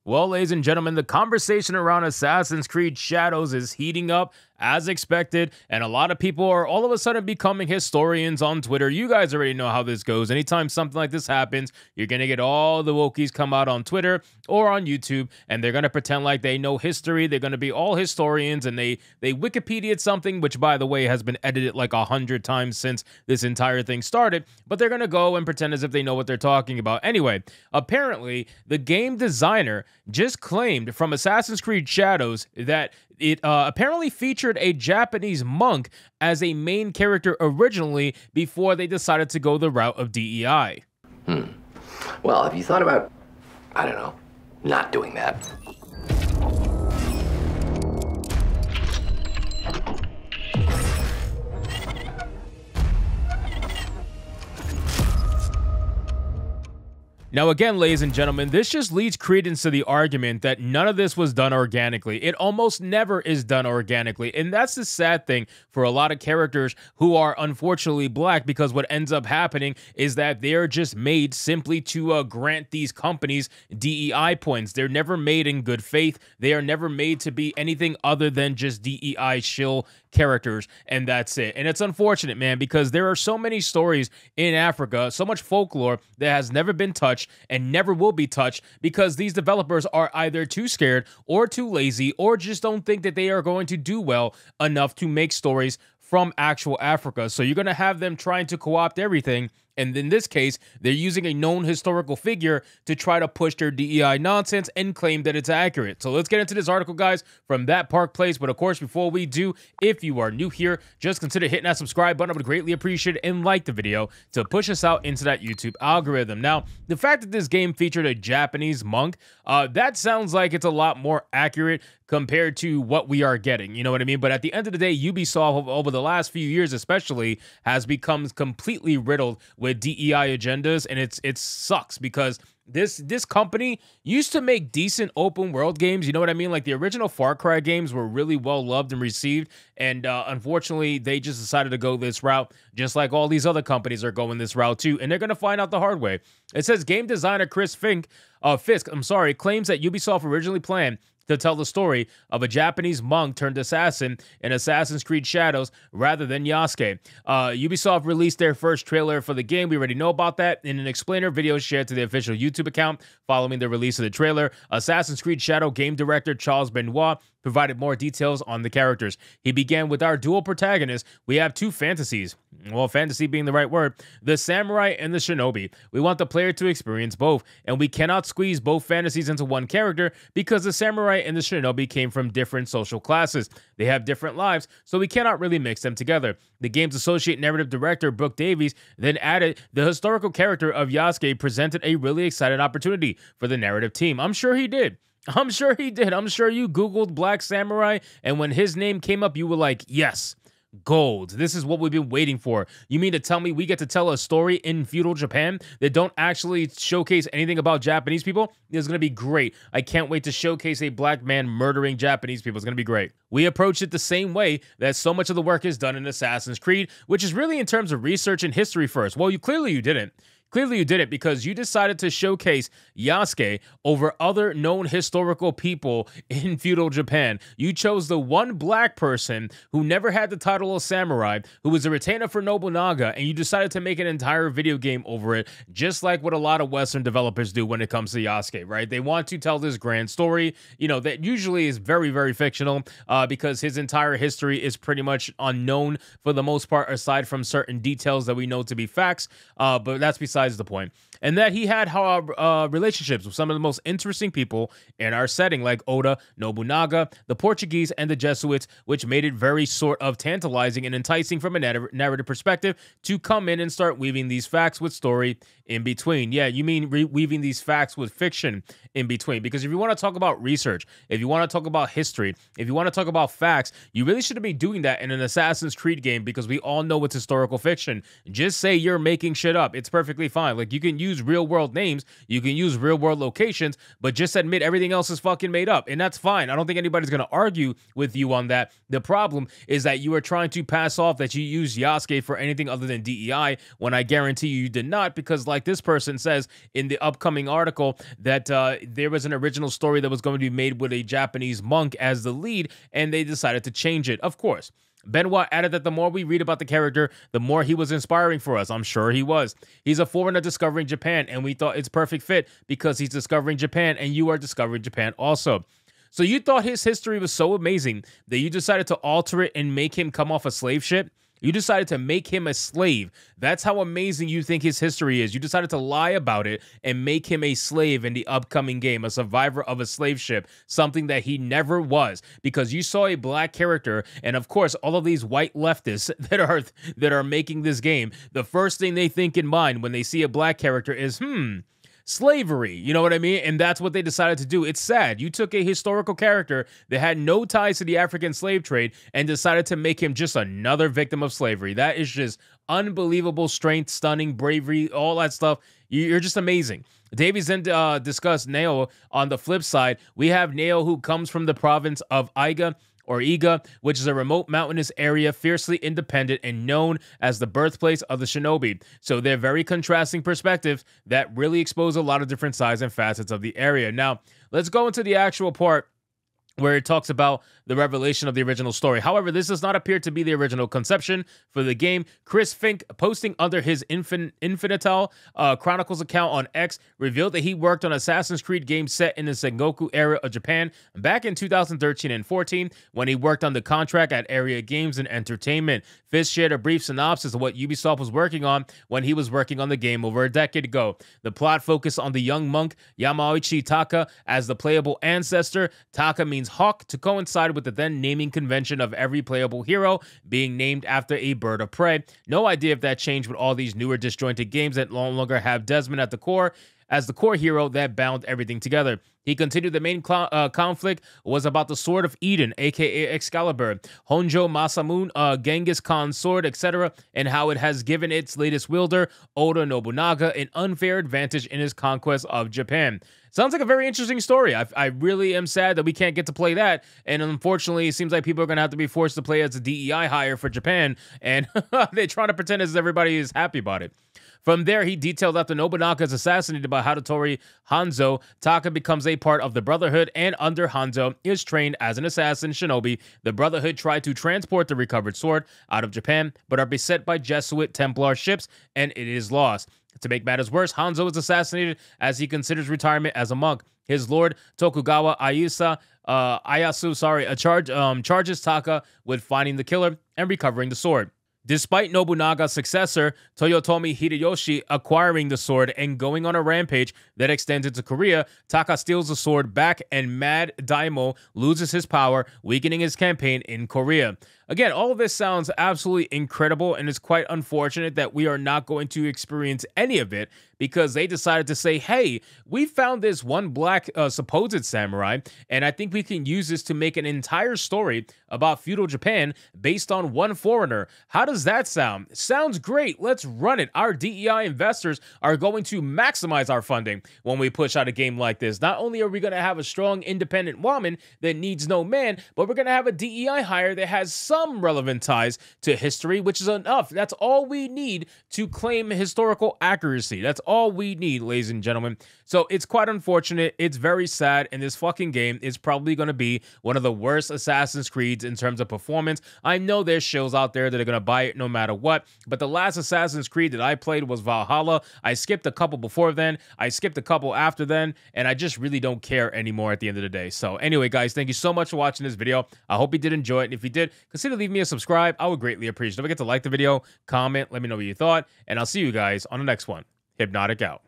Well, ladies and gentlemen, the conversation around Assassin's Creed Shadows is heating up as expected, and a lot of people are all of a sudden becoming historians on Twitter. You guys already know how this goes. Anytime something like this happens, you're going to get all the wokies come out on Twitter or on YouTube, and they're going to pretend like they know history. They're going to be all historians, and they Wikipedia'd something, which, by the way, has been edited like 100 times since this entire thing started, but they're going to go and pretend as if they know what they're talking about. Anyway, apparently, the game designer just claimed from Assassin's Creed Shadows that it apparently featured a Japanese monk as a main character originally before they decided to go the route of DEI. Well, have you thought about, I don't know, not doing that? Now, again, ladies and gentlemen, this just leads credence to the argument that none of this was done organically. It almost never is done organically. And that's the sad thing for a lot of characters who are unfortunately black, because what ends up happening is that they're just made simply to grant these companies DEI points. They're never made in good faith. They are never made to be anything other than just DEI shill characters, and that's it. And it's unfortunate, man, because there are so many stories in Africa, so much folklore that has never been touched and never will be touched, because these developers are either too scared or too lazy, or just don't think that they are going to do well enough to make stories from actual Africa. So you're going to have them trying to co-opt everything. And in this case, they're using a known historical figure to try to push their DEI nonsense and claim that it's accurate. So let's get into this article, guys, from That Park Place. But of course, before we do, if you are new here, just consider hitting that subscribe button. I would greatly appreciate it, and like the video to push us out into that YouTube algorithm. Now, the fact that this game featured a Japanese monk, that sounds like it's a lot more accurate compared to what we are getting, you know what I mean? But at the end of the day, Ubisoft, over the last few years especially, has become completely riddled with DEI agendas, and it sucks, because this company used to make decent open world games, you know what I mean? Like the original Far Cry games were really well loved and received, and unfortunately, they just decided to go this route, just like all these other companies are going this route too, and they're gonna find out the hard way. It says game designer Chris Fisk, claims that Ubisoft originally planned to tell the story of a Japanese monk turned assassin in Assassin's Creed Shadows rather than Yasuke. Ubisoft released their first trailer for the game. We already know about that in an explainer video shared to the official YouTube account following the release of the trailer. Assassin's Creed Shadow game director Charles Benoit provided more details on the characters. He began with our dual protagonists. We have two fantasies. Well, fantasy being the right word. The samurai and the shinobi. We want the player to experience both, and we cannot squeeze both fantasies into one character because the samurai and the shinobi came from different social classes. They have different lives, so we cannot really mix them together. The game's associate narrative director, Brooke Davies, then added the historical character of Yasuke presented a really exciting opportunity for the narrative team. I'm sure he did. I'm sure he did. I'm sure you Googled Black Samurai, and when his name came up, you were like, yes, gold. This is what we've been waiting for. You mean to tell me we get to tell a story in feudal Japan that don't actually showcase anything about Japanese people? It's going to be great. I can't wait to showcase a black man murdering Japanese people. It's going to be great. We approach it the same way that so much of the work is done in Assassin's Creed, which is really in terms of research and history first. Well, clearly you didn't. Clearly you did it because you decided to showcase Yasuke over other known historical people in feudal Japan. You chose the one black person who never had the title of samurai, who was a retainer for Nobunaga, and you decided to make an entire video game over it, just like what a lot of Western developers do when it comes to Yasuke, right? They want to tell this grand story, you know, that usually is very, very fictional because his entire history is pretty much unknown for the most part, aside from certain details that we know to be facts, but that's besides the point. And that he had relationships with some of the most interesting people in our setting, like Oda, Nobunaga, the Portuguese, and the Jesuits, which made it very sort of tantalizing and enticing from a narrative perspective to come in and start weaving these facts with story in between. Yeah, you mean weaving these facts with fiction in between. Because if you want to talk about research, if you want to talk about history, if you want to talk about facts, you really shouldn't be doing that in an Assassin's Creed game, because we all know it's historical fiction. Just say you're making shit up. It's perfectly fine. Like, you can use real world names, you can use real world locations, but just admit everything else is fucking made up, and that's fine. I don't think anybody's going to argue with you on that. The problem is that you are trying to pass off that you use Yasuke for anything other than DEI, when I guarantee you did not, because like like this person says in the upcoming article, that there was an original story that was going to be made with a Japanese monk as the lead, and they decided to change it. Of course, Benoit added that the more we read about the character, the more he was inspiring for us. I'm sure he was. He's a foreigner discovering Japan, and we thought it's perfect fit because he's discovering Japan, and you are discovering Japan also. So you thought his history was so amazing that you decided to alter it and make him come off a slave ship? You decided to make him a slave. That's how amazing you think his history is. You decided to lie about it and make him a slave in the upcoming game, a survivor of a slave ship, something that he never was, because you saw a black character, and of course, all of these white leftists that are making this game, the first thing they think in mind when they see a black character is, slavery, you know what I mean? And that's what they decided to do. It's sad. You took a historical character that had no ties to the African slave trade and decided to make him just another victim of slavery. That is just unbelievable strength, stunning, bravery, all that stuff. You're just amazing. Davies then discussed Neo. On the flip side, we have Neo, who comes from the province of Iga, which is a remote mountainous area, fiercely independent and known as the birthplace of the shinobi. So they're very contrasting perspectives that really expose a lot of different sides and facets of the area. Now, let's go into the actual part where it talks about the revelation of the original story. However, this does not appear to be the original conception for the game. Chris Fink, posting under his Infinital Chronicles account on X, revealed that he worked on Assassin's Creed games set in the Sengoku era of Japan back in 2013 and 14 when he worked on the contract at Area Games and Entertainment. Fisk shared a brief synopsis of what Ubisoft was working on when he was working on the game over a decade ago. The plot focused on the young monk Yamauchi Taka as the playable ancestor. Taka means hawk, to coincide with the then naming convention of every playable hero being named after a bird of prey. No idea if that changed with all these newer disjointed games that no longer have Desmond at the core as the core hero that bound everything together. He continued the main conflict was about the Sword of Eden, aka Excalibur, Honjo Masamune, Genghis Khan's sword, etc., and how it has given its latest wielder, Oda Nobunaga, an unfair advantage in his conquest of Japan. Sounds like a very interesting story. I really am sad that we can't get to play that, and unfortunately, it seems like people are going to have to be forced to play as a DEI hire for Japan, and they're trying to pretend as everybody is happy about it. From there, he detailed after Nobunaga is assassinated by Hadatori Hanzo, Taka becomes a part of the Brotherhood, and under Hanzo is trained as an assassin shinobi. The Brotherhood tried to transport the recovered sword out of Japan, but are beset by Jesuit Templar ships, and it is lost. To make matters worse, Hanzo is assassinated as he considers retirement as a monk. His lord, Tokugawa Ieyasu, charges Taka with finding the killer and recovering the sword. Despite Nobunaga's successor, Toyotomi Hideyoshi, acquiring the sword and going on a rampage that extends into Korea, Taka steals the sword back and Mad Daimyo loses his power, weakening his campaign in Korea. Again, all of this sounds absolutely incredible, and it's quite unfortunate that we are not going to experience any of it because they decided to say, hey, we found this one black supposed samurai, and I think we can use this to make an entire story about feudal Japan based on one foreigner. How does that sound? Sounds great. Let's run it. Our DEI investors are going to maximize our funding when we push out a game like this. Not only are we going to have a strong independent woman that needs no man, but we're going to have a DEI hire that has some relevant ties to history, which is enough. That's all we need to claim historical accuracy. That's all we need, ladies and gentlemen. So it's quite unfortunate. It's very sad, and this fucking game is probably going to be one of the worst Assassin's Creeds in terms of performance. I know there's shows out there that are going to buy it no matter what, but the last Assassin's Creed that I played was Valhalla. I skipped a couple before then. I skipped a couple after then, and I just really don't care anymore at the end of the day. So anyway, guys, thank you so much for watching this video. I hope you did enjoy it, and if you did, consider leaving me a subscribe. I would greatly appreciate it. Don't forget to like the video, comment, let me know what you thought, and I'll see you guys on the next one. Hypnotic out.